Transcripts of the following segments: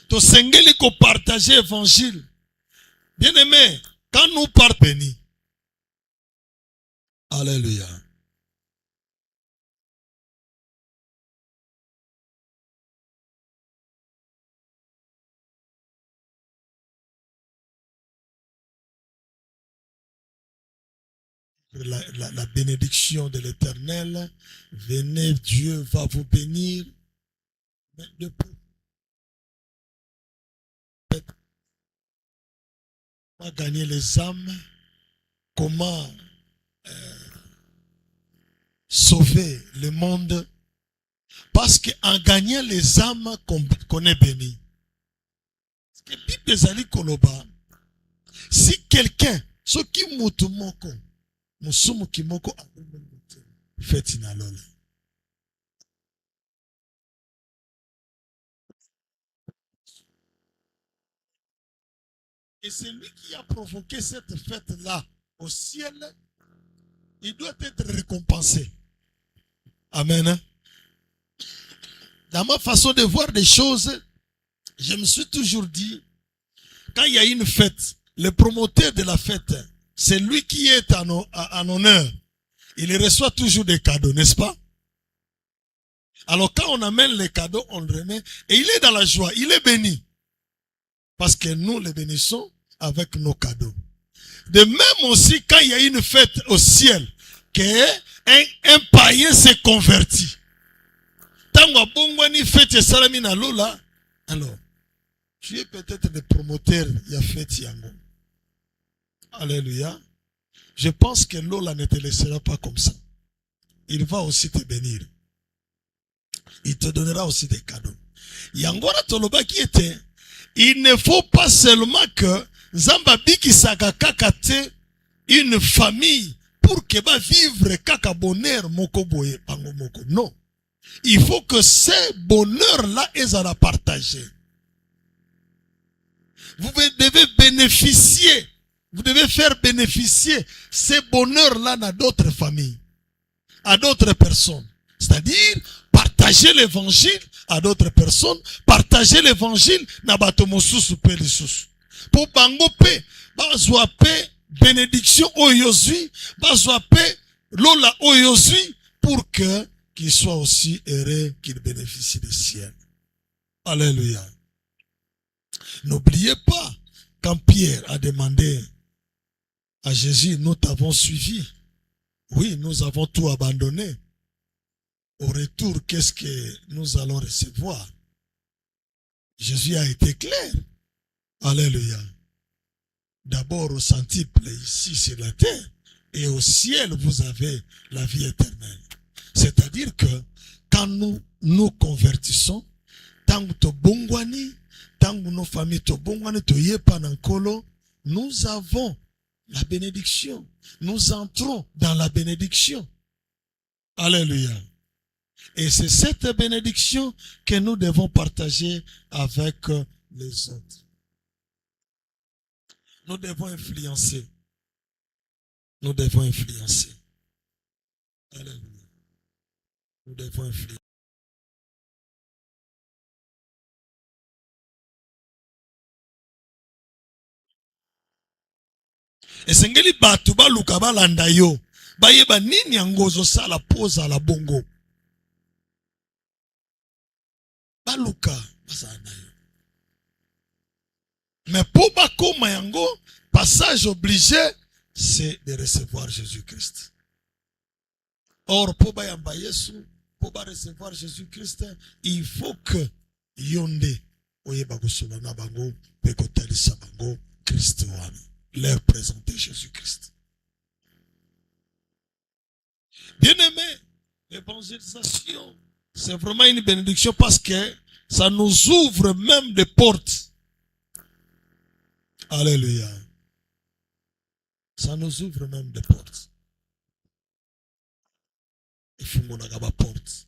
To sengeli ko partager évangile. Bien aimé, quand nous partons bénis. Alléluia. La bénédiction de l'Éternel, venez, Dieu va vous bénir. Mais depuis comment gagner les âmes, comment sauver le monde, parce qu'en gagnant les âmes qu'on est béni. Si quelqu'un, ce qui moko, musumu kimoko fait inalola. Et c'est lui qui a provoqué cette fête-là au ciel, il doit être récompensé. Amen. Dans ma façon de voir des choses, je me suis toujours dit, quand il y a une fête, le promoteur de la fête, c'est lui qui est en honneur. Il reçoit toujours des cadeaux, n'est-ce pas? Alors quand on amène les cadeaux, on le remet et il est dans la joie, il est béni. Parce que nous les bénissons avec nos cadeaux. De même aussi, quand il y a une fête au ciel, qu'un païen s'est converti. Alors, tu es peut-être le promoteur, il y a fête Yango. Alléluia. Je pense que Lola ne te laissera pas comme ça. Il va aussi te bénir. Il te donnera aussi des cadeaux. Yangora Toloba qui était, il ne faut pas seulement que Zambabi qui kakate une famille pour que va vivre kaka bonheur moko boye pango moko. Non. Il faut que ce bonheur-là est à la partager. Vous devez bénéficier, vous devez faire bénéficier ce bonheur-là à d'autres familles, à d'autres personnes. C'est-à-dire, partager l'évangile à d'autres personnes, partager l'évangile na bato mosusu pe lisusu. Pour bango pe, bazwa pe bénédiction oyozui, bazwa pe lola oyozui, pour que qu'il soit aussi heureux, qu'il bénéficie du ciel. Alléluia. N'oubliez pas, quand Pierre a demandé à Jésus, nous t'avons suivi. Oui, nous avons tout abandonné. Au retour, qu'est-ce que nous allons recevoir? Jésus a été clair. Alléluia. D'abord au centuple ici sur la terre, et au ciel vous avez la vie éternelle. C'est-à-dire que quand nous nous convertissons, tant que bongwani, tant que nos familles to bongwani to yepankolo, nous avons la bénédiction. Nous entrons dans la bénédiction. Alléluia. Et c'est cette bénédiction que nous devons partager avec les autres. Nous devons influencer. Nous devons influencer. Alléluia. Nous devons influencer. Esengeli batu baluka balanda yo. Bayeba nini yangozo sala poza la bongo. Baluka basana yo. Mais pour bakoma yango, passage obligé, c'est de recevoir Jésus-Christ. Or, pour bayamba Yesu, pour recevoir Jésus-Christ, il faut que yonde oyeba kusula na bango, pekotalisa bango, Christ wana. Leur présenter Jésus-Christ. Bien-aimé, l'évangélisation, c'est vraiment une bénédiction parce que ça nous ouvre même des portes. Alléluia. Ça nous ouvre même des portes. Il faut qu'on ait la porte.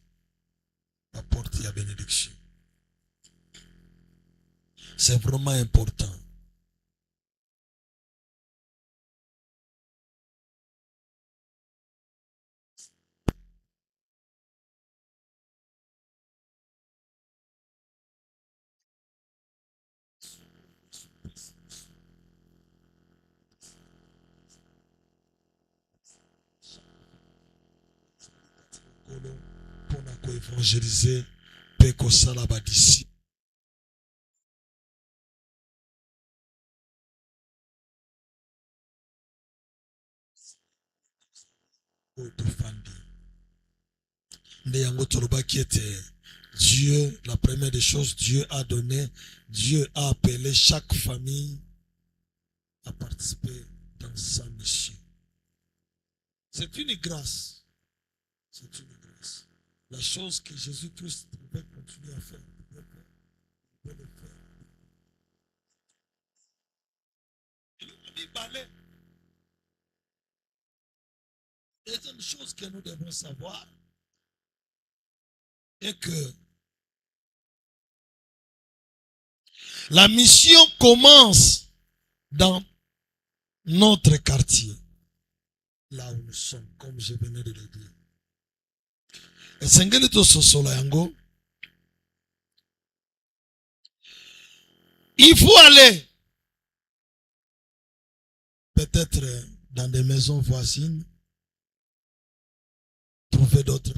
La porte, il y a bénédiction. C'est vraiment important. évangéliser Peko Salaba d'ici. Qui était Dieu, la première des choses, Dieu a donné, Dieu a appelé chaque famille à participer dans sa mission. C'est une grâce. C'est une grâce. La chose que Jésus-Christ pouvait continuer à faire, il pouvait le faire. Il a mis balai. Deuxième chose que nous devons savoir est que la mission commence dans notre quartier, là où nous sommes, comme je venais de le dire. Et Sengelito Sosola Yango, il faut aller peut-être dans des maisons voisines, trouver d'autres.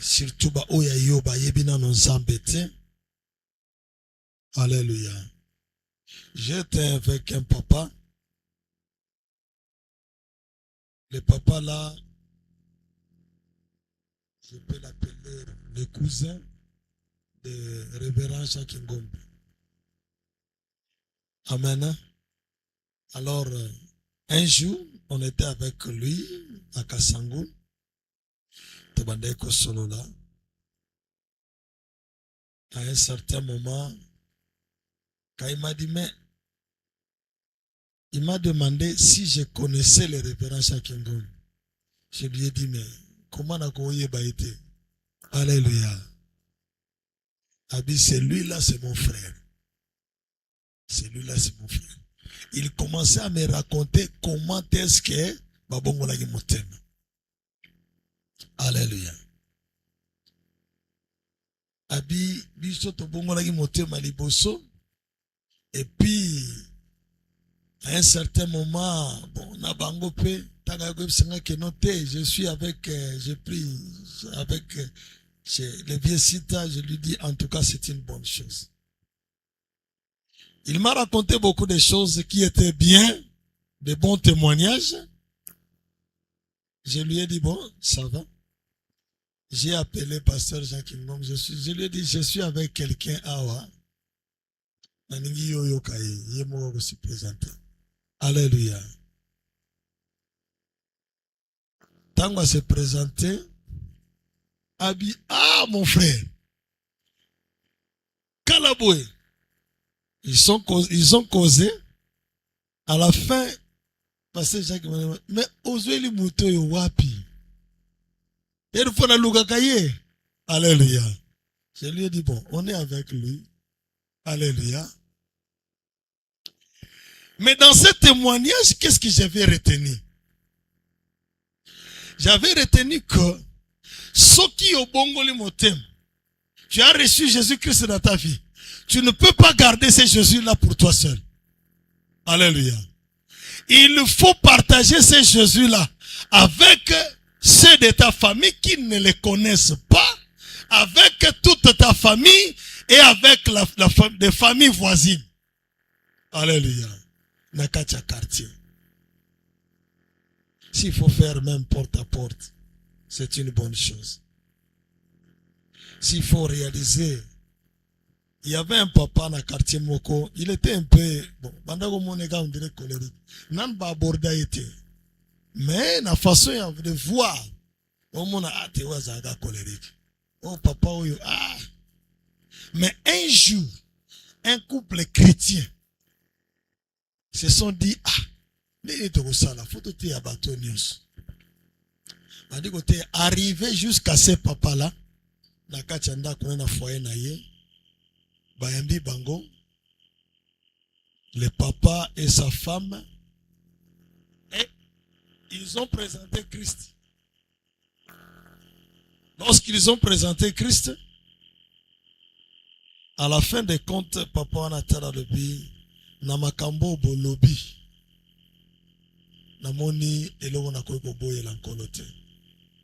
Surtout ba oya yoba yebina nonzambete. Alléluia. J'étais avec un papa. Le papa là, je peux l'appeler le cousin de révérend Jacques Ngombe. Amen. Alors, un jour, on était avec lui à Kassango. À un certain moment, quand il m'a dit, mais il m'a demandé si je connaissais le révérend Jacques Ngombe. Je lui ai dit, mais comment n'a pas été? Alléluia. Abi, celui-là, c'est mon frère. Celui-là, c'est mon frère. Il commençait à me raconter comment est-ce que Babongo l'a motem. Alléluia. Abi, biso to bongo l'a motem à liboso. Et puis, à un certain moment, bon, na bango pe, je suis avec, j'ai pris avec le vieux Sita, je lui dis, en tout cas, c'est une bonne chose. Il m'a raconté beaucoup de choses qui étaient bien, de bons témoignages. Je lui ai dit, bon, ça va. J'ai appelé pasteur Jacques Ngom. Je lui ai dit, je suis avec quelqu'un à Naningi Yoyo Kaye. Il m'a aussi présenté. Alléluia. Tant qu'on s'est présenté, Abi, ah, mon frère. Kalaboué. Ils ont causé. À la fin, pasteur Jacques Ngom, mais osez les moutons yo wapi. Et il faut la Kaye. Alléluia. Je lui ai dit, bon, on est avec lui. Alléluia. Mais dans ce témoignage, qu'est-ce que j'avais retenu? J'avais retenu que ce qui au Bongoli Motem, tu as reçu Jésus-Christ dans ta vie. Tu ne peux pas garder ce Jésus-là pour toi seul. Alléluia. Il faut partager ce Jésus-là avec ceux de ta famille qui ne le connaissent pas, avec toute ta famille et avec les familles voisines. Alléluia. Nakacha quartier. S'il faut faire même porte à porte, c'est une bonne chose. S'il faut réaliser, il y avait un papa dans le quartier Moko, il était un peu, bon, bandako monega on dirait colérique. Nan ba aborda été. Mais la façon de voir, on m'a até wazaga colérique. Oh papa oyo, ah. Mais un jour, un couple chrétien se sont dit, ah, les la photo à bateau news. On dit que arrivé jusqu'à ce papa-là, na kachanda qu'on a foyer na ye, bayambi bango, le papa et sa femme, et ils ont présenté Christ. Lorsqu'ils ont présenté Christ, À la fin des comptes, papa on a tada lebi na makambo bolobi. Na moni eloko na koyeko boye la nkolote.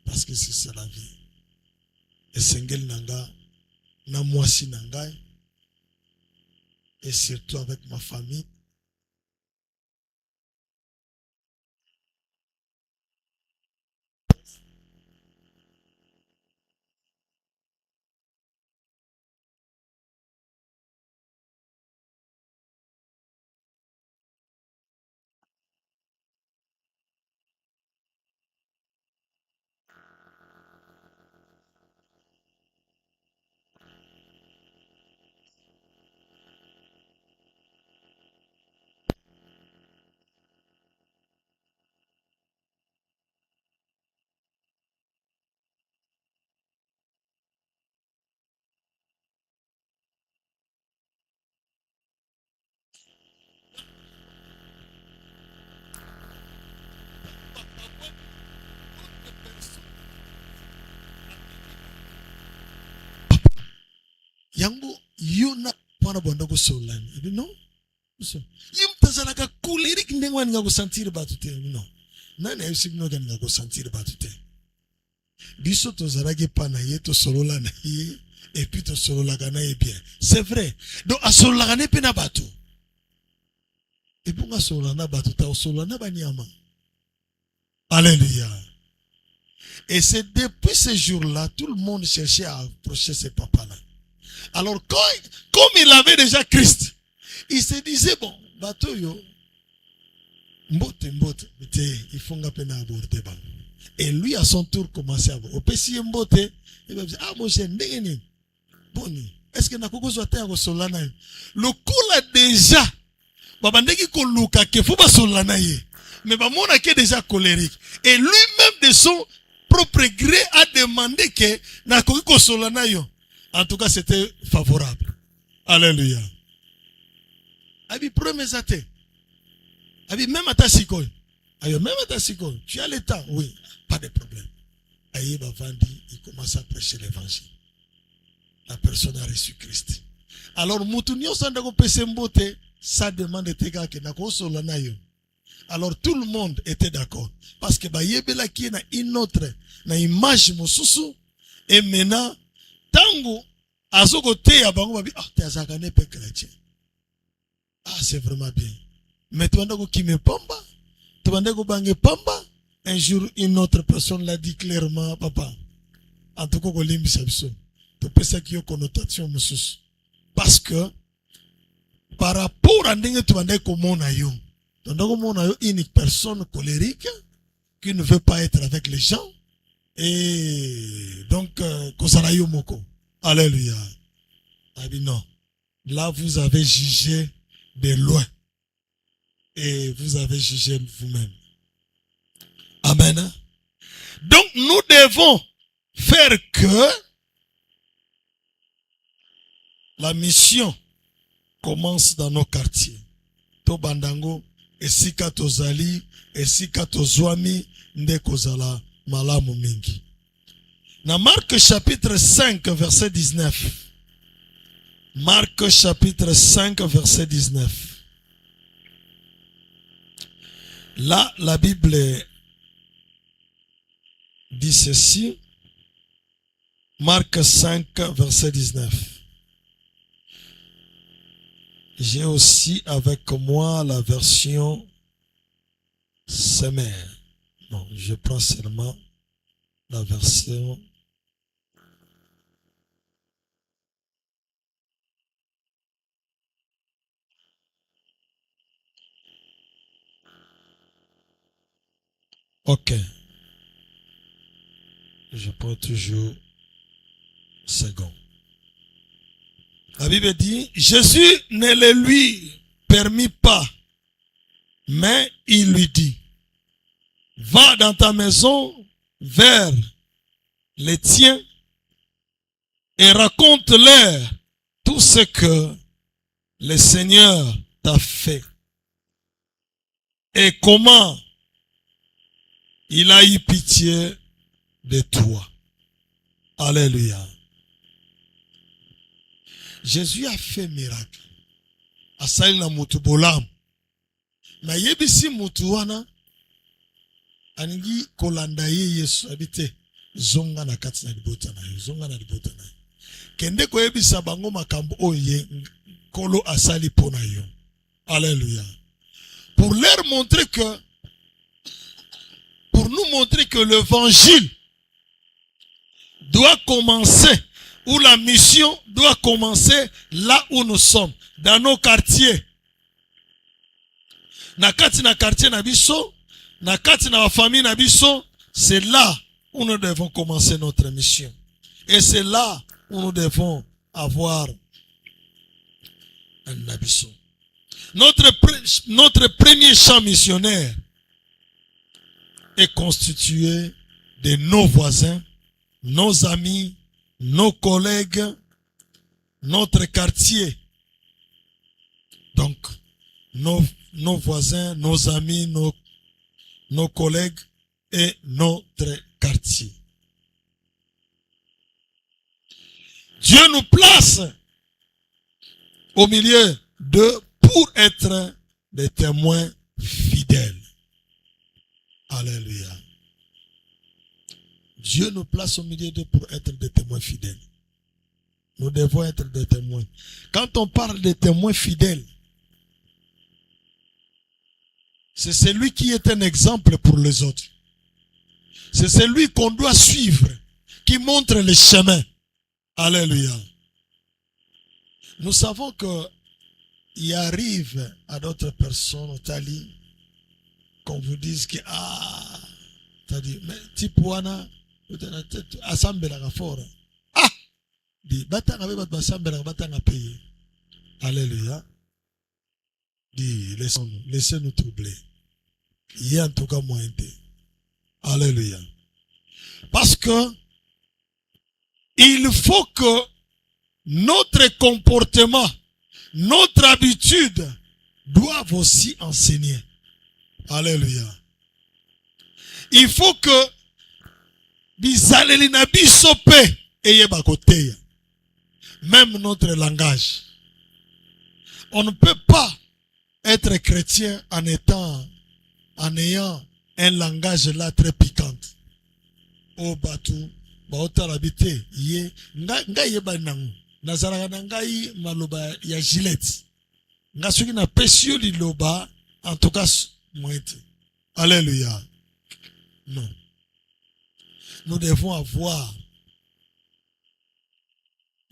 Parce que c'est la vie. Et sengel nanga na mwasi nangai. Et surtout avec ma famille. Yango yona pana bondoko solani. Ebi non? Yim tazalaka kolerik ndengwa nga ko sentir batute. Non. Nani ayusik no nga ko sentir batute. Biso tozalaki pana ye to solola na ye et puis to solola kana ye bien. C'est vrai. Donc a solola kana pe na batu. Et pour nga solola na batu ta solola na banyama. Alléluia. Et c'est depuis ce jour-là tout le monde cherchait à approcher ce papa-là. Alors, comme il avait déjà Christ, il se disait, bon, bateau yo, mbote, il faut peine aborder. Et lui, à son tour, commençait à aborder. Au PC mbote, il va dire, ah, mon cher, boni, est-ce que n'a pas besoin de solana? Le coup là déjà, babandeki koluka ke faut pas solana ye. Mais bamona qui est déjà colérique. Et lui-même de son propre gré a demandé que n'a pas solana yo. En tout cas, c'était favorable. Alléluia. Abi premier athée. Abi même à ta sikoy. Ayo même à ta sikoy. Tu as le temps? Oui, pas de problème. Aïe Bavandi, il commence à prêcher l'évangile. La personne a reçu Christ. Alors, Moutounio Sandako Pesembote, ça demande était que nako solanayo. Alors tout le monde était d'accord. Parce que Bayebela qui est une autre, na image mosusu, et maintenant, tango azoko te ya bango babi te azakane pe chrétien. Ah, c'est vraiment bien. Mais tu vas qui me pamba, tu vas bange pamba. Un jour une autre personne l'a dit clairement, papa. En tout cas, kolimbi sabiso. Tu peux ça qui a connotation musus. Parce que par rapport à ndenge tu vas komona yo. Tu vas komona yo une personne colérique qui ne veut pas être avec les gens. Et donc, Kosarayo Moko. Alléluia. Ah bien non. Là, vous avez jugé de loin. Et vous avez jugé vous-même. Amen. Donc, nous devons faire que la mission commence dans nos quartiers. Tobandango, esika tozali, esika tozwami, nde kozala malamu mingi. Na Marc chapitre 5 verset 19. Marc chapitre 5 verset 19. Là, la Bible dit ceci. Marc 5 verset 19. J'ai aussi avec moi la version Semère. Non, je prends seulement la version. Ok. Je prends toujours second. La Bible dit, Jésus ne le lui permit pas, mais il lui dit, va dans ta maison vers les tiens et raconte-leur tout ce que le Seigneur t'a fait et comment il a eu pitié de toi. Alléluia. Jésus a fait miracle. Asali na mutu bolam. Na yebisi mutu wana aningi kolanda ye Yesu abite zonga na kati na libota na yo, zonga na libota na yo. Kende koyebisa bango makambo oye kolo asali pona yo. Alléluia. Pour nous montrer que l'évangile doit commencer, ou la mission doit commencer là où nous sommes, dans nos quartiers. Nakati na quartier na biso, nakati na famille na biso, c'est là où nous devons commencer notre mission. Et c'est là où nous devons avoir un abisso. Notre premier champ missionnaire est constitué de nos voisins, nos amis, nos collègues, notre quartier. Donc, nos voisins, nos amis, nos collègues et notre quartier. Dieu nous place au milieu d'eux pour être des témoins fidèles. Alléluia. Dieu nous place au milieu d'eux pour être des témoins fidèles. Nous devons être des témoins. Quand on parle de témoins fidèles, c'est celui qui est un exemple pour les autres. C'est celui qu'on doit suivre, qui montre le chemin. Alléluia. Nous savons que il arrive à d'autres personnes au Tali qu'on vous dise que t'as dit mais tipwana assemblée la fort dit batanga be bat assemblée batanga payer. Alléluia. Dit laissez-nous troubler. Il y a en tout cas moins de. Alléluia. Parce que il faut que notre comportement, notre habitude doivent aussi enseigner. Alléluia. Il faut que bizaleli na biso pe eyeba koteya. Même notre langage. On ne peut pas être chrétien en ayant un langage là très piquant. Oh batu, baota labite, ye, nga yeba nangu. Nazaraka na ngai maloba ya Gillette. Nga soki na pesio liloba, en tout cas, moite. Alléluia. Non. Nous devons avoir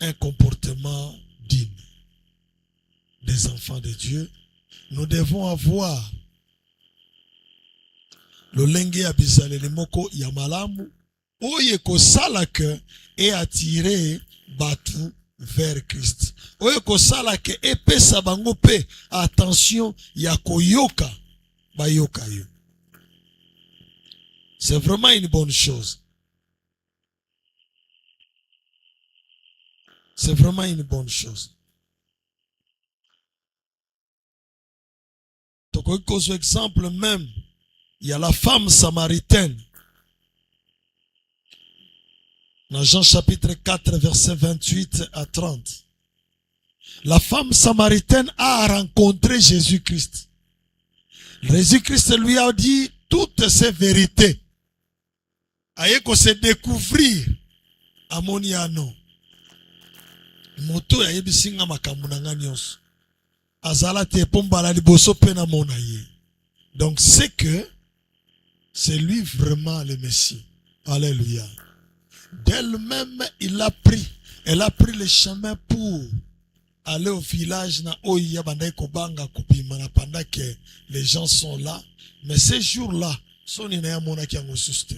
un comportement digne des enfants de Dieu. Nous devons avoir le lenge abizaleli moko ya malamu oye kosala ke et attirer batu vers Christ. Oye kosala ke epesa bango pe attention ya koyoka bayoka yo. C'est vraiment une bonne chose. C'est vraiment une bonne chose. Donc, un exemple même, il y a la femme samaritaine. Dans Jean chapitre 4, verset 28 à 30. La femme samaritaine a rencontré Jésus-Christ. Jésus-Christ lui a dit toutes ces vérités. Aye ko se découvrir amoni ano. Moto ya yebisinga makambo na nga nyonso. Azala te pombala liboso pe na mona ye. Donc c'est que c'est lui vraiment le Messie. Alléluia. D'elle-même, elle a pris le chemin pour aller au village na oya bandai kobanga kupimana pendant que les gens sont là. Mais ces jours-là, son ina mona ki ango suste.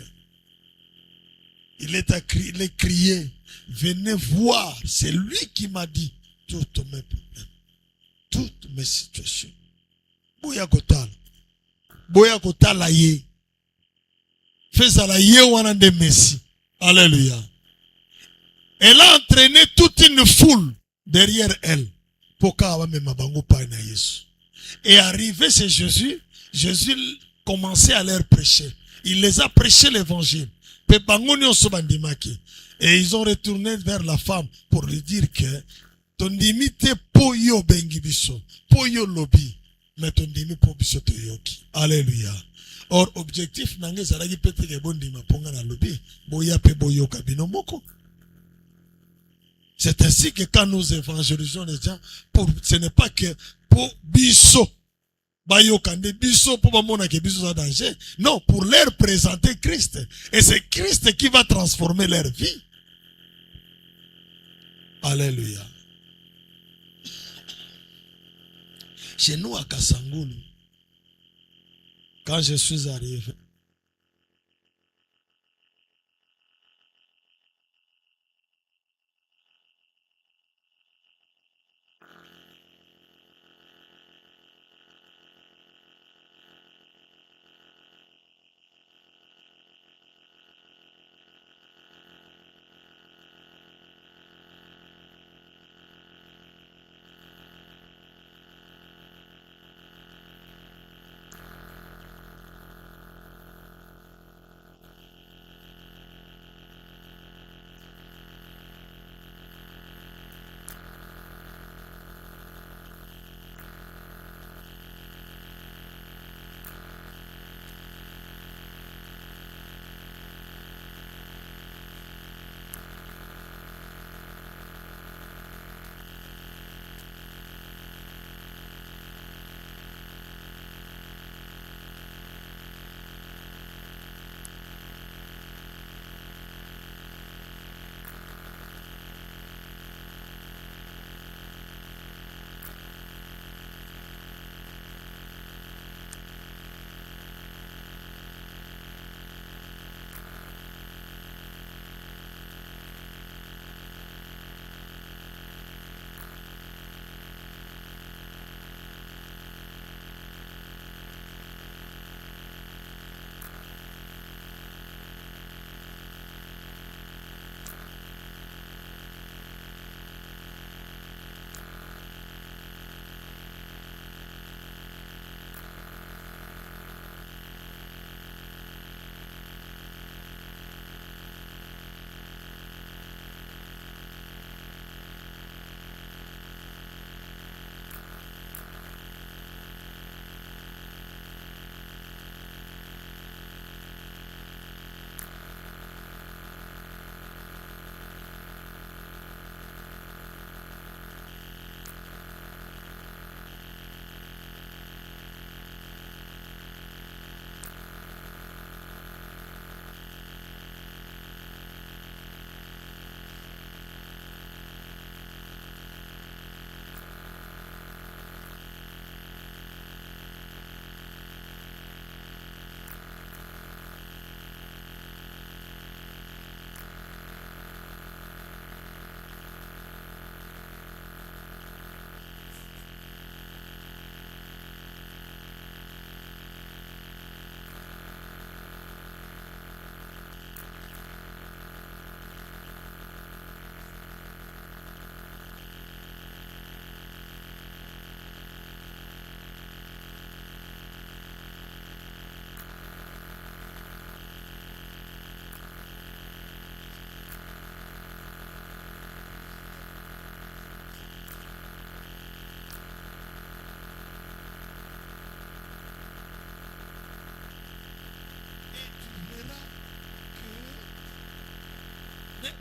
Il est crié, venez voir, c'est lui qui m'a dit toutes mes problèmes, toutes mes situations. Boya kotala ye. Fais la ye wana de Messie. Alléluia. Elle a entraîné toute une foule derrière elle. Et arrivé chez Jésus, Jésus commençait à leur prêcher. Il les a prêché l'évangile. Et ils ont retourné vers la femme pour lui dire que tondimi te po yo bengi biso, po yo lobi, mais tondimi po biso to yoki. Alléluia. Or objectif nange zalaki pete ke bondima ponga na lobi, boya pe boyoka bino moko. C'est ainsi que quand nous évangélisons les gens, ce n'est pas que pour biso, bayokande biso pour bamona ke biso sa danger. Non, pour leur présenter Christ. Et c'est Christ qui va transformer leur vie. Alléluia. Chez nous à Kasangulu, quand je suis arrivé,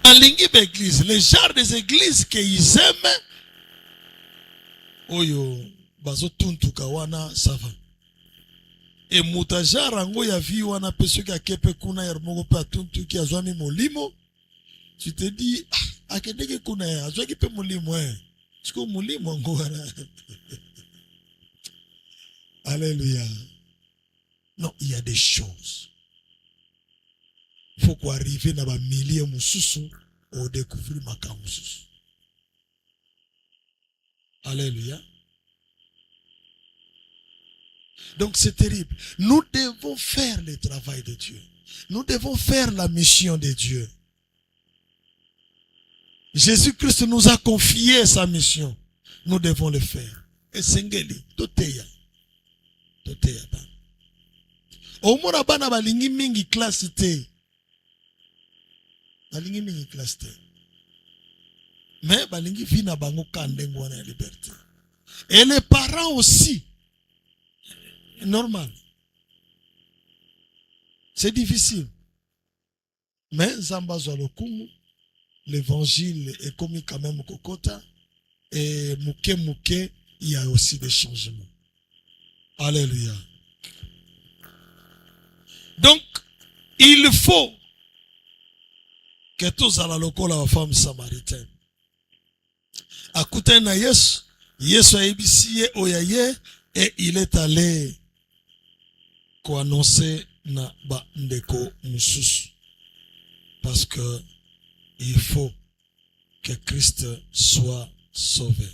alingi l'église, les genres des églises qu'ils aiment, oyo bazo tuntuka wana sava. Et mutaja rango ya vi wana peso ki akepe kuna ya moko pe tuntuki azwami molimo. Tu te dis, akedeke kuna ya azwaki pe molimo Siko molimo ngo wana. Alléluia. Non, il y a des choses. Il faut qu'on arrive dans un millier mususu au découvrir maka mususu. Alléluia. Donc c'est terrible. Nous devons faire le travail de Dieu. Nous devons faire la mission de Dieu. Jésus-Christ nous a confié sa mission. Nous devons le faire. Et sengeli, toteya. Toteya ba. Omona bana balingi mingi classe te. Balingi mingi classe te. Mais balingi vie na bango kandengo na liberté. Et les parents aussi. Normal. C'est difficile. Mais Zamba Zolokumu, l'évangile est commis quand même au Kokota. Et Mouké Mouké, il y a aussi des changements. Alléluia. Donc, il faut que tous à la locale la femme samaritaine. À côté de Yesu, Yesu a ébissé Oyaye et il est allé pour annoncer na ba ndeko mususu. Parce que il faut que Christ soit sauvé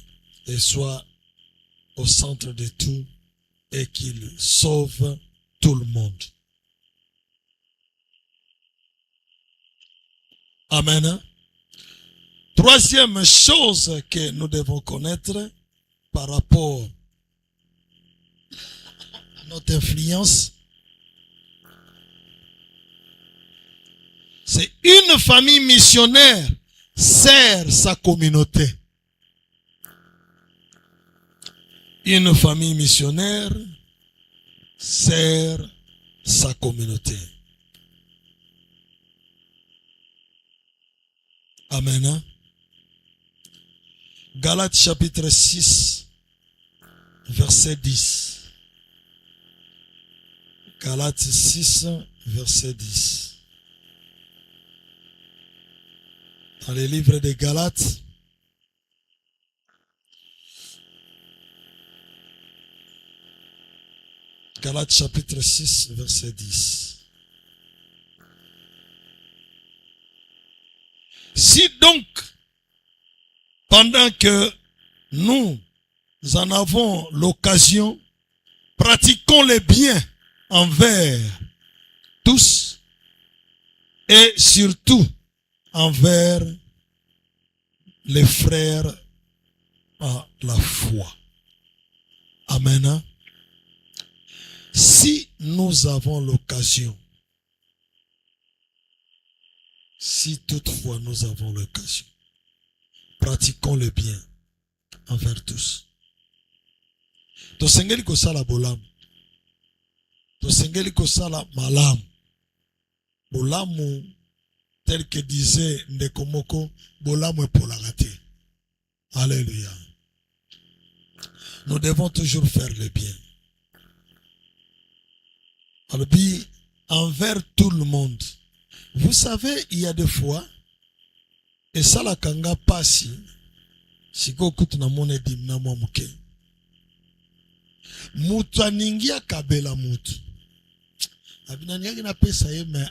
et soit au centre de tout et qu'il sauve tout le monde. Amen. Troisième chose que nous devons connaître par rapport à notre influence, c'est une famille missionnaire sert sa communauté. Une famille missionnaire sert sa communauté. Amen. Galates chapitre 6, verset 10. Galates 6, verset 10. Dans les livres de Galates, Galates chapitre 6, verset 10. Si donc, pendant que nous en avons l'occasion, pratiquons les biens envers tous et surtout envers les frères à la foi. Amen. Si nous avons l'occasion, si toutefois nous avons l'occasion, pratiquons le bien envers tous. Tosengeli kosala bolam. Tosengeli kosala malam. Bolamu, tel que disait Ndekomoko, bolamu epolagate. Alléluia. Nous devons toujours faire le bien. Albi, envers tout le monde. Vous savez, il y a des fois, et ça la kanga pasi, siko kutu na mone dimna mwamuke. Mutu aningia kabela mutu. Abinaniagi na pesa yeme,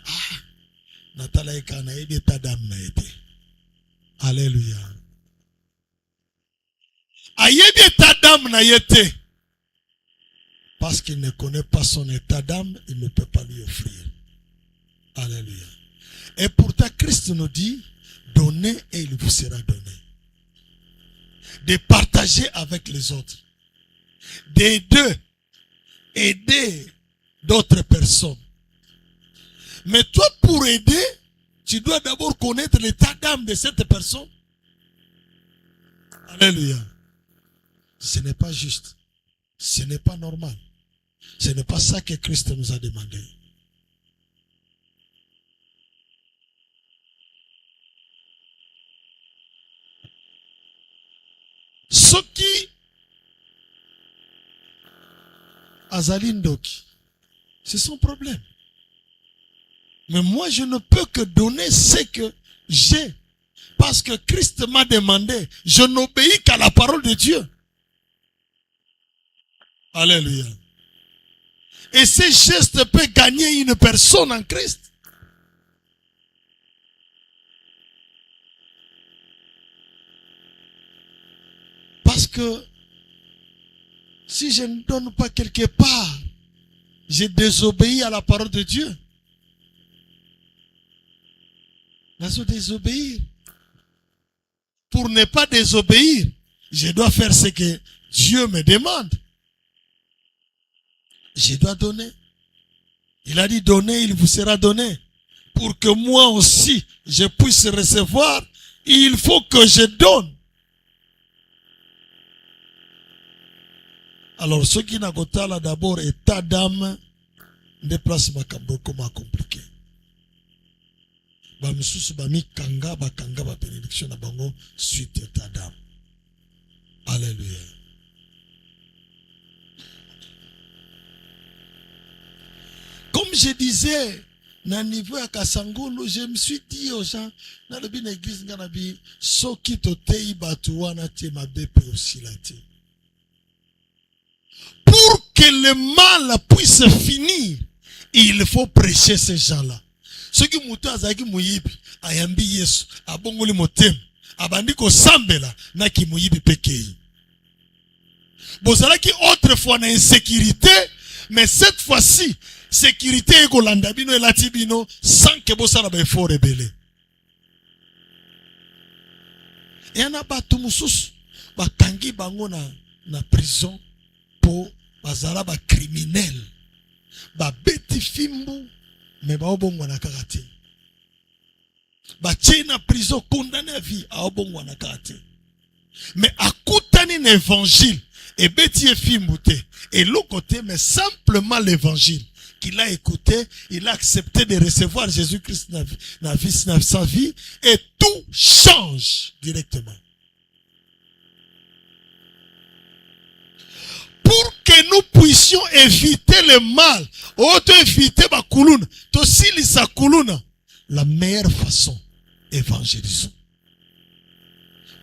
natala eka na ebe tadam na ete. Alléluia. Ayebe tadam na yete. Parce qu'il ne connaît pas son état d'âme, il ne peut pas lui offrir. Alléluia. Et pourtant, Christ nous dit, donnez et il vous sera donné. De partager avec les autres. D'aider, aider d'autres personnes. Mais toi, pour aider, tu dois d'abord connaître l'état d'âme de cette personne. Alléluia. Ce n'est pas juste. Ce n'est pas normal. Ce n'est pas ça que Christ nous a demandé. Ce qui Azalindoki, c'est son problème. Mais moi, je ne peux que donner ce que j'ai. Parce que Christ m'a demandé. Je n'obéis qu'à la parole de Dieu. Alléluia. Et ce geste peut gagner une personne en Christ. Parce que si je ne donne pas quelque part, j'ai désobéi à la parole de Dieu. Je dois désobéir. Pour ne pas désobéir, je dois faire ce que Dieu me demande. Je dois donner. Il a dit donner, il vous sera donné. Pour que moi aussi, je puisse recevoir il faut que je donne. Alors, ce qui n'a pas là d'abord état d'âme, des places makambo comme compliqué. Ba misusu ba mi kanga ba bénédiction na bango suite état d'âme. Alléluia. Comme je disais, na niveau ya Kasangolo, je me suis dit aux gens, na lobi na église nga na bi, soki totei batu wana te mabepe aussi la te. Pour que le mal puisse finir, il faut prêcher ces gens-là. Ceux qui moutou azaki muyibi, ayambi Yesu, abongoli motem, abandi ko sambela, na ki muyibi pekei. Bozalaki autrefois na insécurité, mais cette fois-ci, sécurité eko landabino et latibino, sans que bosala ba effort rebelle. Et y en a batu mususu, ba kangi bango na prison, po bazala ba criminel, ba beti fimbu, mais ba obongo na karate. Ba na prison condamné à vie, a obongo na karate. Mais à koutani l'évangile, et beti e fimbu te, et l'autre côté, mais simplement l'évangile qu'il a écouté, il a accepté de recevoir Jésus-Christ dans sa vie, et tout change directement. Pour que nous puissions éviter le mal, éviter ma kuluna, tosili sa kuluna, la meilleure façon, évangélisons.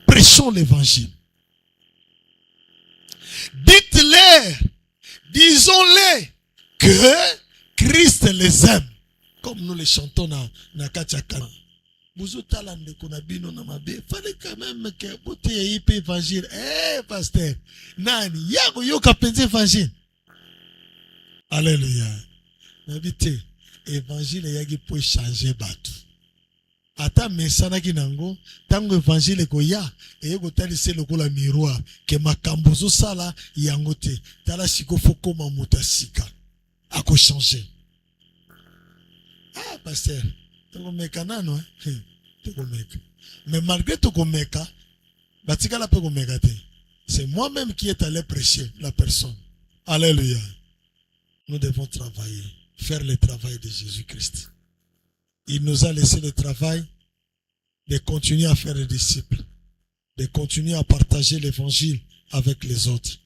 Prêchons l'évangile. Dites-leur, disons-les que Christ les aime, comme nous les chantons na Kachakana. Vous talande konabino na mabe, fallait quand même que bote yipe évangile. Eh pasteur, nani yako yoka penze évangile. Alléluia. Nabite évangile yaki peut changer batu. Ata mesana kinango, tango évangile ko ya, e ko talise lokola miroir ke makambo zo sala yango te. Tala siko foko mamuta sika. Ako changer. Ah pasteur, toko meka nano toko meka. Mais malgré toko meka, batika la peko meka te. C'est moi-même qui est allé prêcher la personne. Alléluia. Nous devons travailler, faire le travail de Jésus-Christ. Il nous a laissé le travail de continuer à faire des disciples, de continuer à partager l'évangile avec les autres.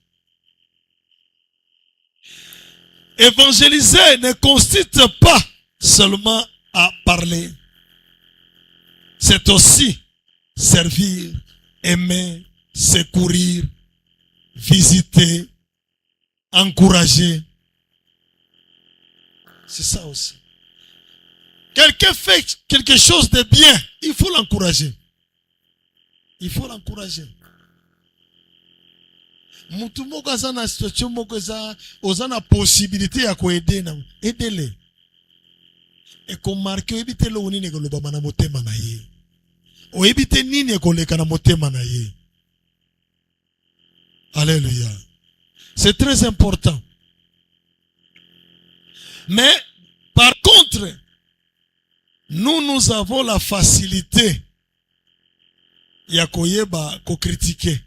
Évangéliser ne consiste pas seulement à parler. C'est aussi servir, aimer, secourir, visiter, encourager. C'est ça aussi. Quelqu'un fait quelque chose de bien, il faut l'encourager. Il faut l'encourager. Mutu moko aza na situation moko oza na possibilité ya ko aider na aidez-le. Et qu'on marque ebite lo nini ko loba na motema na ye. O ebite nini ko leka na motema na ye. Alléluia. C'est très important. Mais par contre, nous avons la facilité ya koyeba ko critiquer.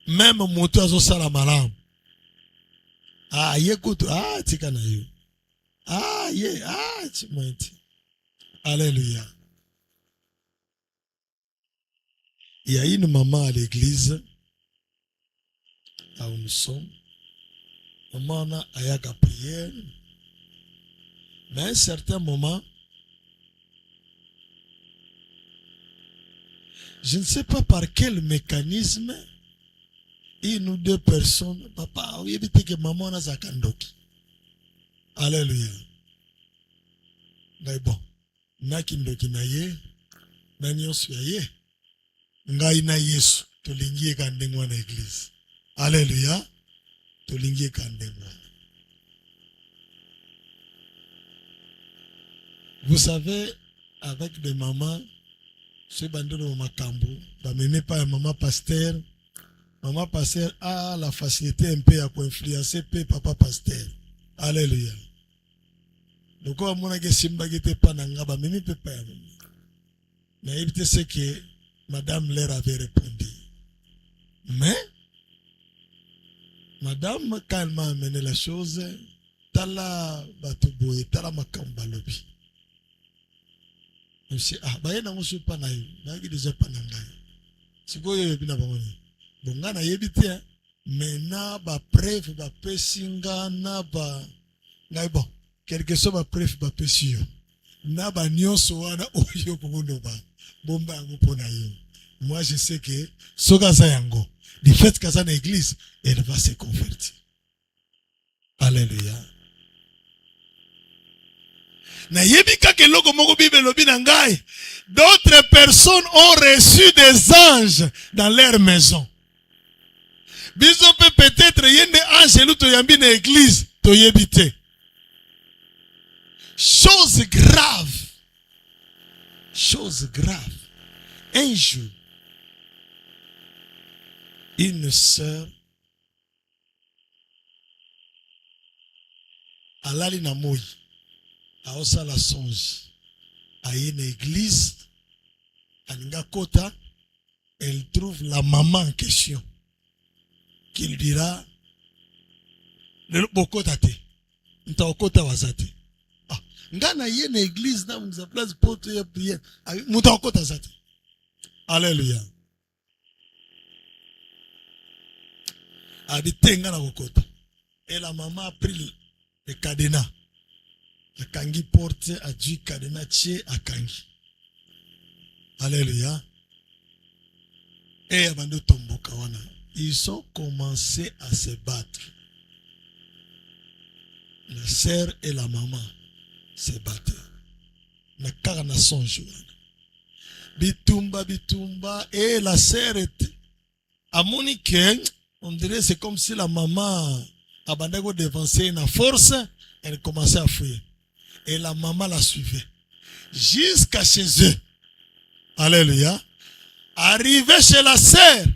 Même moto azo sala malamu. Ah yekutu tika na yo. Chimwenti. Alléluia. Il y a une maman à l'église là où nous sommes. Maman a ayaka prière. Mais à un certain moment, je ne sais pas par quel mécanisme, une ou deux personnes, papa, oui, évitez que maman n'a pas kandoki. Alléluia. Mais bon, na kindoki na ye, na nyonso ya ye, ngai na Yesu, tolingi ekandengwa na église. Alléluia. Tolingi ekandengwa. Vous savez, avec des mamans, ce bandit de Makambo, bah même pas un maman pasteur. Maman pasteur a la facilité un peu à influencer papa pasteur. Alléluia. Donc on a que simba qui était pas nanga, bah même pas. Mais évitez ce que Madame leur avait répondu. Mais, madame, quand elle m'a amené la chose, tala batuboye, tala makambalobi. Je me suis dit, ah, bah, y'a suis pas naïf, bah, il déjà pas naïf. Si vous avez bien abonné, bon, on a évité, mais na ba preuve, ba pesinga, na ba, na bon, quelque chose ba preuve, ba pesio, na ba nyonso wana oyo pokono ba, bomba yango pona yo. Moi, je sais que, sogaza yango, du fait qu'à dans l'église, elle va se convertir. Alléluia. Na yebika ke loko moko Bible lobi na ngai. D'autres personnes ont reçu des anges dans leur maison. Biso peut-être yende ange lu to yambi na église to yebite. Chose grave. Chose grave. Un jour, une sœur alali na moi. Aosa la songe à une église alinga kota, elle trouve la maman en question qui lui dira le bokota te nta okota wazate ah ngana yene église na mza place poto ya prière muta okota zate. Alléluia. Abitenga na bokota et la maman a pris le cadenas. Akangi porte a dû cadenas tché akangi. Alléluia. Et abando tomboka wana. Ils ont commencé à se battre. La sœur et la maman se battaient. Na kaka na songe wana. Bitumba. Et la sœur était à Monique. On dirait c'est comme si la maman abandonné devancer na force. Elle commençait à fuir. Et la maman la suivait. Jusqu'à chez eux. Alléluia. Arrivé chez la sœur,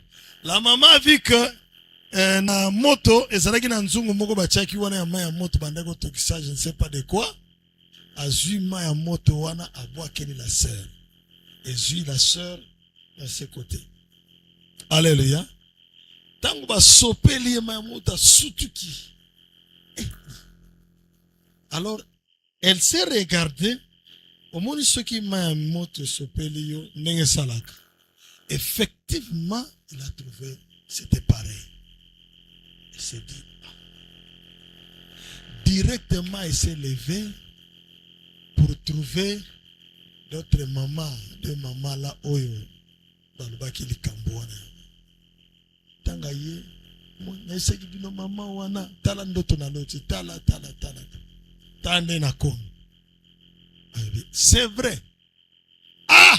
la maman a vu que na moto, ezalaki na nzungu moko bachaki wana ya mai ya moto bandako tokisa, je ne sais pas de quoi. Azui mai ya moto wana abwakeli la sœur. Ezui la sœur à ses côtés. Alléluia. Tango ba sopeli mai ya moto sutuki. Alors, elle s'est regardée. Au moins, ce qui m'a montré ce pélio, n'est salak. Effectivement, il a trouvé, c'était pareil. Il s'est dit, directement, il s'est levé pour trouver d'autres mamans, deux mamans là, oyo, dans le bas qui est Cambouane. Tangaye, moi, n'essaie de dire maman, wana, talando tonaloti, tala. Tande na kom. C'est vrai. Ah!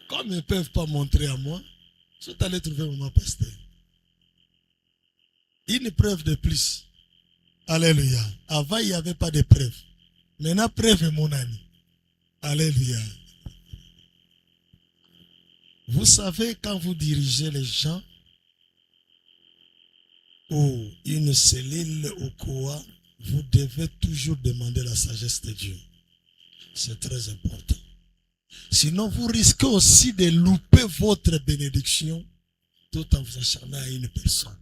Comme ils ne peuvent pas montrer à moi, je suis allé trouver maman pasteur. Une preuve de plus. Alléluia. Avant, il n'y avait pas de preuve. Maintenant, preuve est mon ami. Alléluia. Vous savez, quand vous dirigez les gens, ou une cellule ou quoi, vous devez toujours demander la sagesse de Dieu. C'est très important. Sinon, vous risquez aussi de louper votre bénédiction tout en vous acharnant à une personne.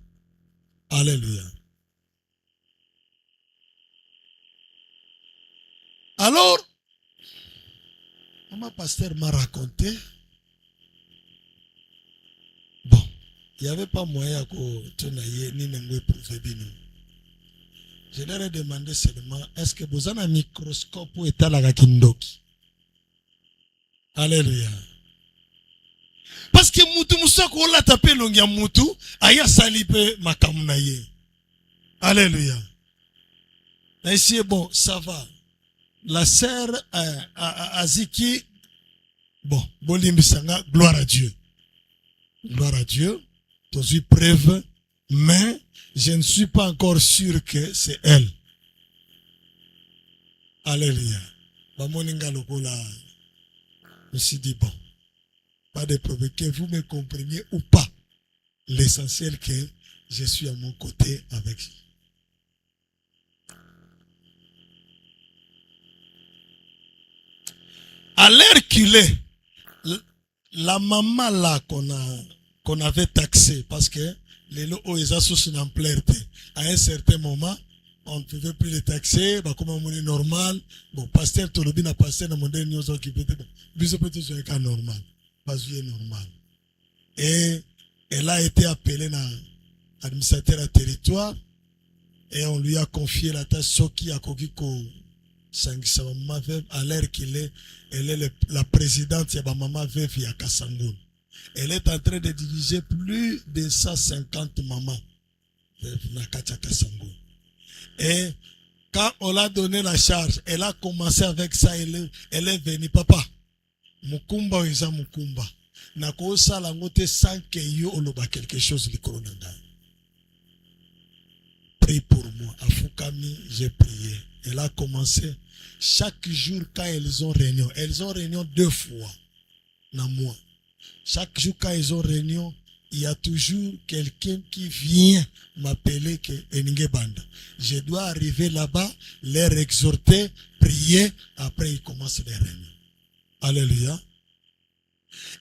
Alléluia. Alors, maman pasteur m'a raconté, bon, il n'y avait pas moyen que je leur ai demandé seulement, est-ce que vous avez un microscope ou est la kindoki? Alléluia. Parce que mutu musako la tape longia mutu, aya salipe makamunaye. Alléluia. Et ici, bon, ça va. La sœur Aziki, bon, Bolimbisanga, gloire à Dieu. Gloire à Dieu. Tous preuve, mais je ne suis pas encore sûr que c'est elle. Alléluia. Bamoninga lokola. Je me suis dit, bon, pas de problème, que vous me compreniez ou pas. L'essentiel que je suis à mon côté avec. À l'heure qu'il est, la maman là qu'on avait taxée, parce que les lots ils associent en plerte. À un certain moment, on ne pouvait plus les taxer, bah, comme on est normal. Bon, pasteur, tout le bien a passé dans mon dernier jour qui peut être, plus peut être un cas normal. Pas normal. Et elle a été appelée dans administrateur à territoire, et on lui a confié la tâche Soki à Kokiko. À l'air elle est la présidente de maman veuve à Kassangoul. Elle est en train de diriger plus de 150 mamans dans Kassangoul. Et quand on l'a donné la charge, elle a commencé avec ça, elle est venue, papa, Mukumba ou Isa Mukumba, Nako Salangote sans que yo oloba quelque chose le coronanga. Prie pour moi. À Fukami, j'ai prié. Elle a commencé chaque jour quand elles ont réunion 2 fois dans moi. Chaque jour quand ils ont réunion, il y a toujours quelqu'un qui vient m'appeler que Eningebanda. Je dois arriver là-bas, leur exhorter, prier, après ils commencent les réunions. Alléluia.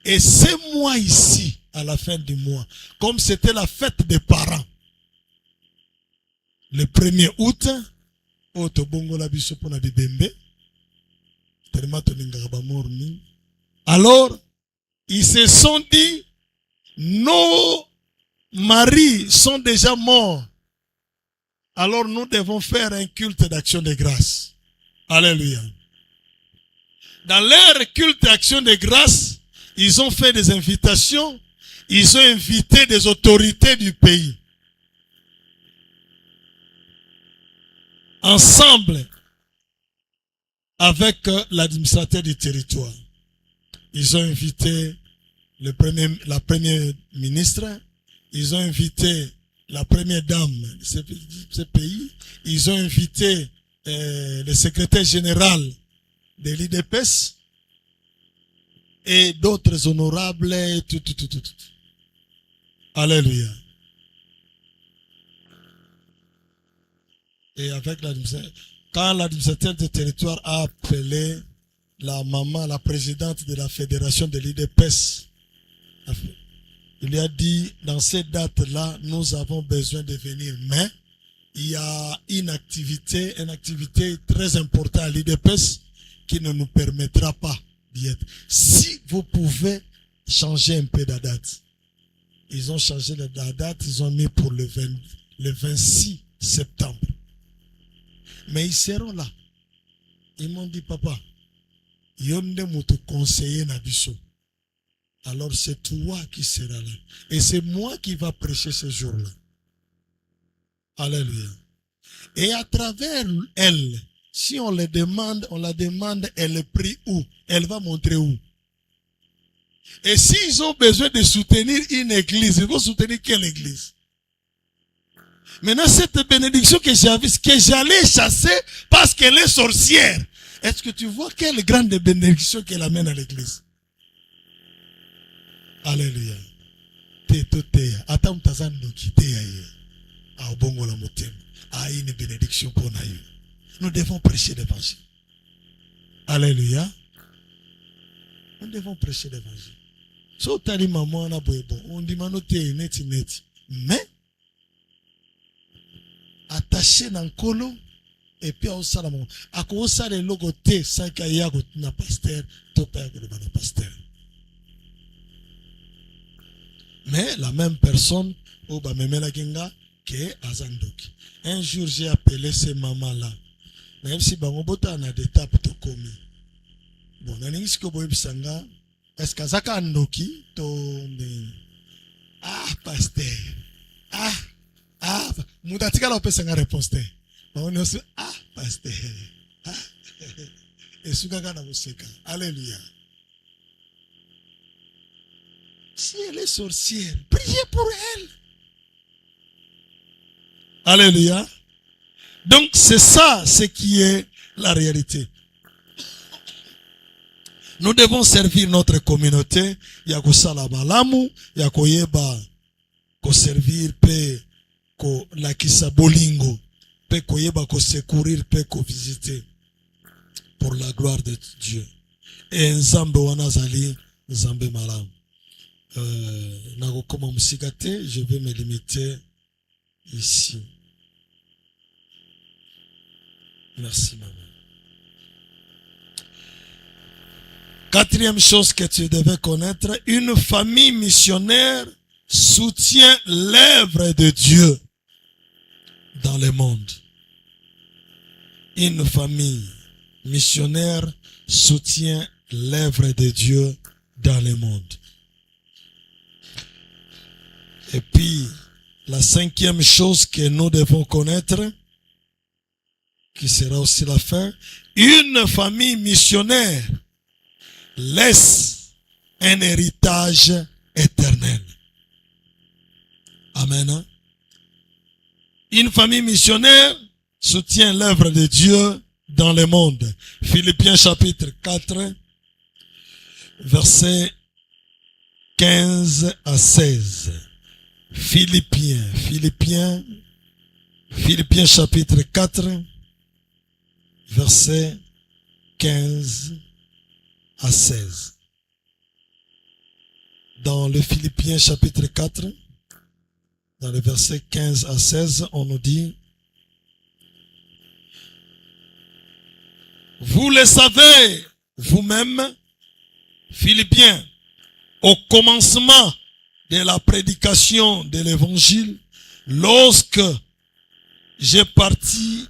Et c'est moi ici, à la fin du mois, comme c'était la fête des parents, le 1er août, alors, ils se sont dit, nos maris sont déjà morts. Alors nous devons faire un culte d'action de grâce. Alléluia. Dans leur culte d'action de grâce, ils ont fait des invitations. Ils ont invité des autorités du pays. Ensemble avec l'administrateur du territoire. Ils ont invité la première ministre, ils ont invité la première dame de ce pays, ils ont invité le secrétaire général de l'IDPS et d'autres honorables, tout. Alléluia. Et avec l'administrateur, quand l'administrateur du territoire a appelé la maman, la présidente de la fédération de l'IDPS, il lui a dit, dans cette date-là, nous avons besoin de venir. Mais il y a une activité très importante à l'IDPS qui ne nous permettra pas d'y être. Si vous pouvez changer un peu la date. Ils ont changé la date, ils ont mis pour le 26 septembre. Mais ils seront là. Ils m'ont dit, papa, yonde mutu conseiller na biso. Alors c'est toi qui seras là. Et c'est moi qui va prêcher ce jour-là. Alléluia. Et à travers elle, si on la demande, elle prie où? Elle va montrer où? Et s'ils ont besoin de soutenir une église, ils vont soutenir quelle église? Maintenant, cette bénédiction que j'allais chasser parce qu'elle est sorcière. Est-ce que tu vois quelle grande bénédiction qu'elle amène à l'église? Alléluia. Une bénédiction pour nous. Nous devons prêcher l'évangile. Alléluia. Nous devons prêcher l'évangile. So tali maman na boyebo, on dit manote neti. Mais attaché dans colo et puis au salamon. À cause ça les logoté ça qu'il y a na pasteur, to père de na pasteur. Mais la même personne au ba memela kinga que Azandoki. Un jour j'ai appelé ces mamans là. Même si bango bota na des tapes to komi. Bon, nani isko boy bisanga. Est-ce que Zaka Andoki to pasteur. Mudatika la pesanga réponse. On aussi pasteur. Et sugaga na museka. Alléluia. Si elle est sorcière, priez pour elle. Alléluia. Donc c'est ça ce qui est la réalité. Nous devons servir notre communauté. Yakosala malamu, yakoyeba ko servir pe ko lakisa bolingo, pe koyeba ko secourir pe ko visiter pour la gloire de Dieu. Et nzambe wanazali Zambé Malam. Nakokoma Musikate, je vais me limiter ici. Merci, maman. Quatrième chose que tu devais connaître, une famille missionnaire soutient l'œuvre de Dieu dans le monde. Une famille missionnaire soutient l'œuvre de Dieu dans le monde. Et puis, la cinquième chose que nous devons connaître, qui sera aussi la fin, une famille missionnaire laisse un héritage éternel. Amen. Une famille missionnaire soutient l'œuvre de Dieu dans le monde. Philippiens chapitre 4, versets 15 à 16. Philippiens chapitre 4, versets 15 à 16. Dans le Philippiens chapitre 4, dans le verset 15 à 16, on nous dit: vous le savez vous-même, Philippiens, au commencement de la prédication de l'évangile, lorsque j'ai parti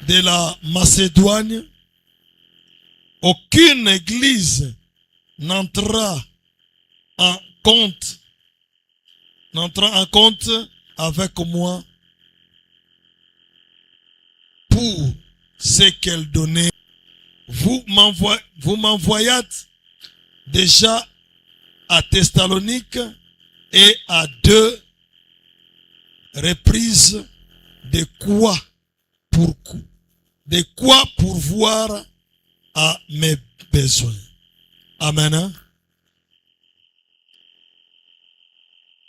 de la Macédoine, aucune église n'entra en compte avec moi pour ce qu'elle donnait. Vous m'envoyâtes déjà à Thessalonique et à 2 reprises de quoi pourvoir à mes besoins. Amen.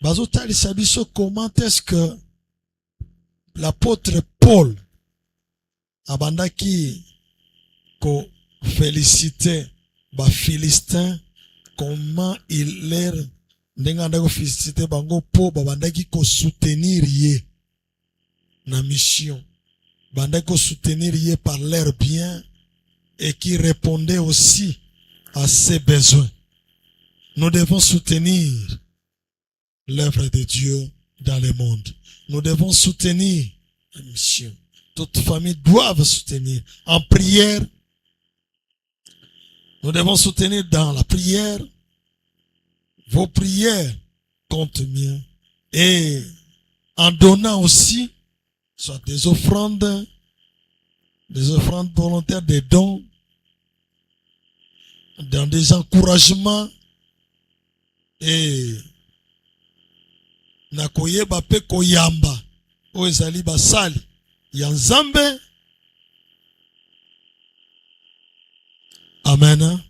Bazotali sabiso, comment est-ce que l'apôtre Paul abandaki ko féliciter ba Philistins, comment il leur ndenganda ko féliciter bango po babandaki ko soutenir ye na mission, bandaki ko soutenir ye par leur bien et qui répondait aussi à ses besoins. Nous devons soutenir l'œuvre de Dieu dans le monde. Nous devons soutenir la mission. Toute famille doit soutenir en prière. Nous devons soutenir dans la prière. Vos prières comptent bien. Et en donnant aussi, soit des offrandes volontaires, des dons, dans des encouragements, et nakoye bape koyamba o ezali basali ya Nzambe. Amen.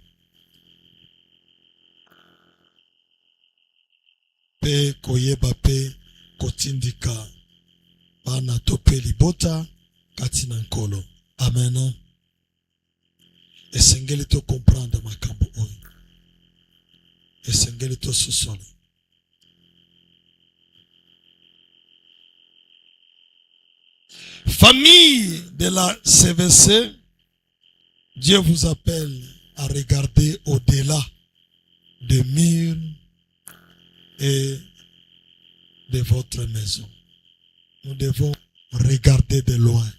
Pe koye bape kotindika bana tope libota katina nkolo. Amen. Esengeli to comprendre makambo oyo. Esengeli to sosolo. Famille de la CVC, Dieu vous appelle à regarder au-delà des murs et de votre maison. Nous devons regarder de loin,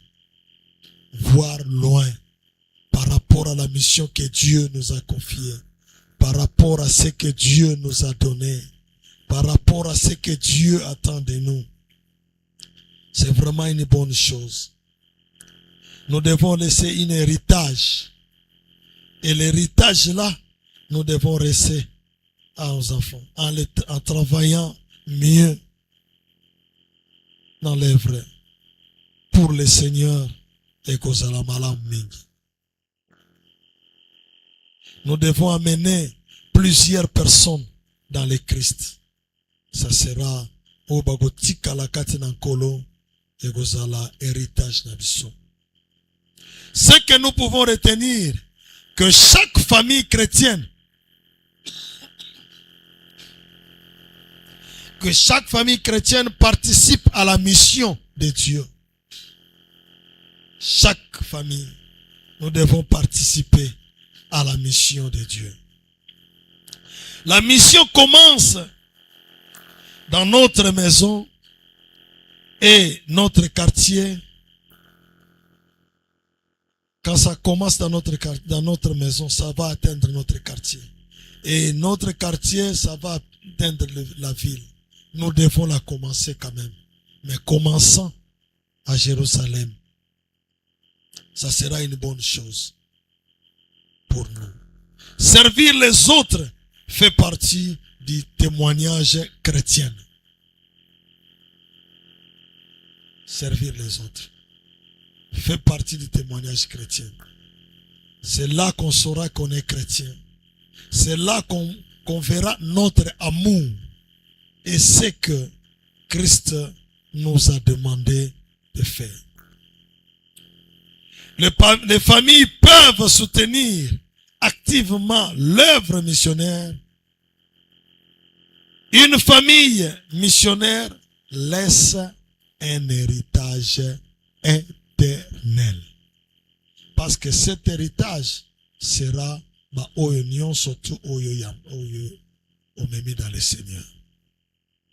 voir loin par rapport à la mission que Dieu nous a confiée, par rapport à ce que Dieu nous a donné, par rapport à ce que Dieu attend de nous. C'est vraiment une bonne chose. Nous devons laisser un héritage. Et l'héritage là, nous devons laisser à nos enfants en travaillant mieux dans l'œuvre pour le Seigneur et kozala malam mingi. Nous devons amener plusieurs personnes dans le Christ. Ça sera au bagotika la katina-nkolo et kozala héritage nabiso. Ce que nous pouvons retenir, que chaque famille chrétienne, que chaque famille chrétienne participe à la mission de Dieu. Chaque famille, nous devons participer à la mission de Dieu. La mission commence dans notre maison et notre quartier. Quand ça commence dans notre maison, ça va atteindre notre quartier. Et notre quartier, ça va atteindre la ville. Nous devons la commencer quand même. Mais commençons à Jérusalem. Ça sera une bonne chose pour nous. Servir les autres fait partie du témoignage chrétien. Servir les autres fait partie du témoignage chrétien. C'est là qu'on saura qu'on est chrétien. C'est là qu'on verra notre amour et ce que Christ nous a demandé de faire. Les familles peuvent soutenir activement l'œuvre missionnaire. Une famille missionnaire laisse un héritage éternel. Parce que cet héritage sera oyo surtout oyo omemi dans le Seigneur.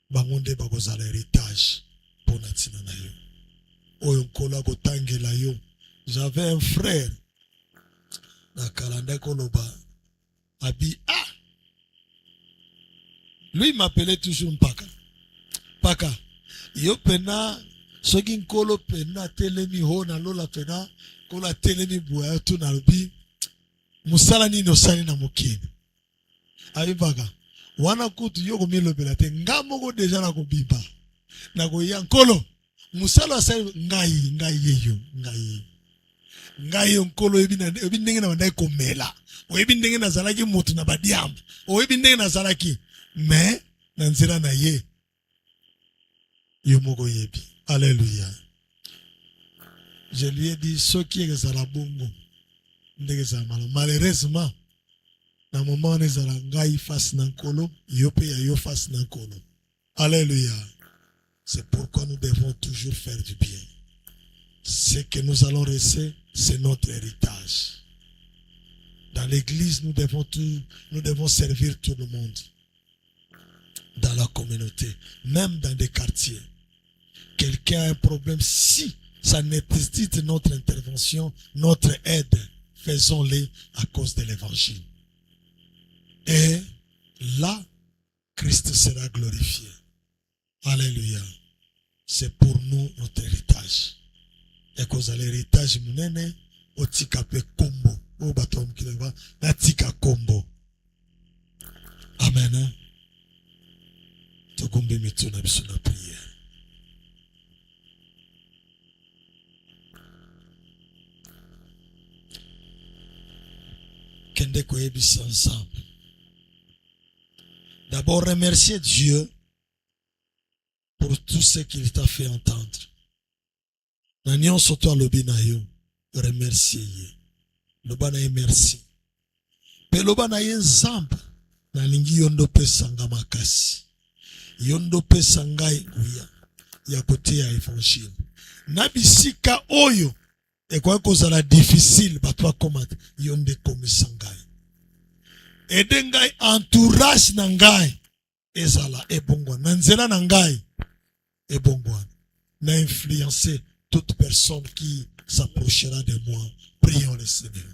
Bangonde bakozala héritage pour natina na yo. Oyo nkola kotangela yo. J'avais un frère dans Kalanda Koloba. Abi lui m'appelait toujours Mpaka. Paka. Yo pena soki nkolo pena telemi ho na lola pena kola telemi buya tu na lobi musala nini osali na mokini. Abi Paka. Wana kutu yo komilo pela te ngamoko deja na kobiba. Na koya nkolo musala asali ngai yeyo ngai. Ngai nkolo ebi ndenge na bandai komela. O ebi ndenge na zalaki motu na badiam. O ebi ndenge na zalaki mais na nzira na ye. Yomoko yebi. Alléluia. Je lui ai dit ce qui est à la bongo. Malheureusement, dans le moment où nous allons face nankolo, yope ya yo face nankolo. Alléluia. C'est pourquoi nous devons toujours faire du bien. Ce que nous allons rester, c'est notre héritage. Dans l'église, nous devons servir tout le monde. Dans la communauté, même dans des quartiers. Quelqu'un a un problème, si ça nécessite notre intervention, notre aide, faisons-les à cause de l'évangile. Et là, Christ sera glorifié. Alléluia. C'est pour nous notre héritage. Et cause de l'héritage, munene, otika pe kombo. O batom kileva, natika kombo. Amen. Tokumbe mituna bisuna prière. Kende koyebisa ensemble. D'abord, remercier Dieu pour tout ce qu'il t'a fait entendre. Nanyon soto alobi na yo, remercier. Loba na ye merci. Pe loba na ye nzambe, na lingi yondo pesa nga makasi. Yondo pesa ngai uya, ya kote ya évangile. Na bisika oyo, et quoi kozala difficile, batwa komate, yonde komisa ngai. Ede ngai entourage na ngai, ezala ebongwa. Na nzela na ngai, ebongwa. Na influencer toute personne qui s'approchera de moi. Prions le Seigneur.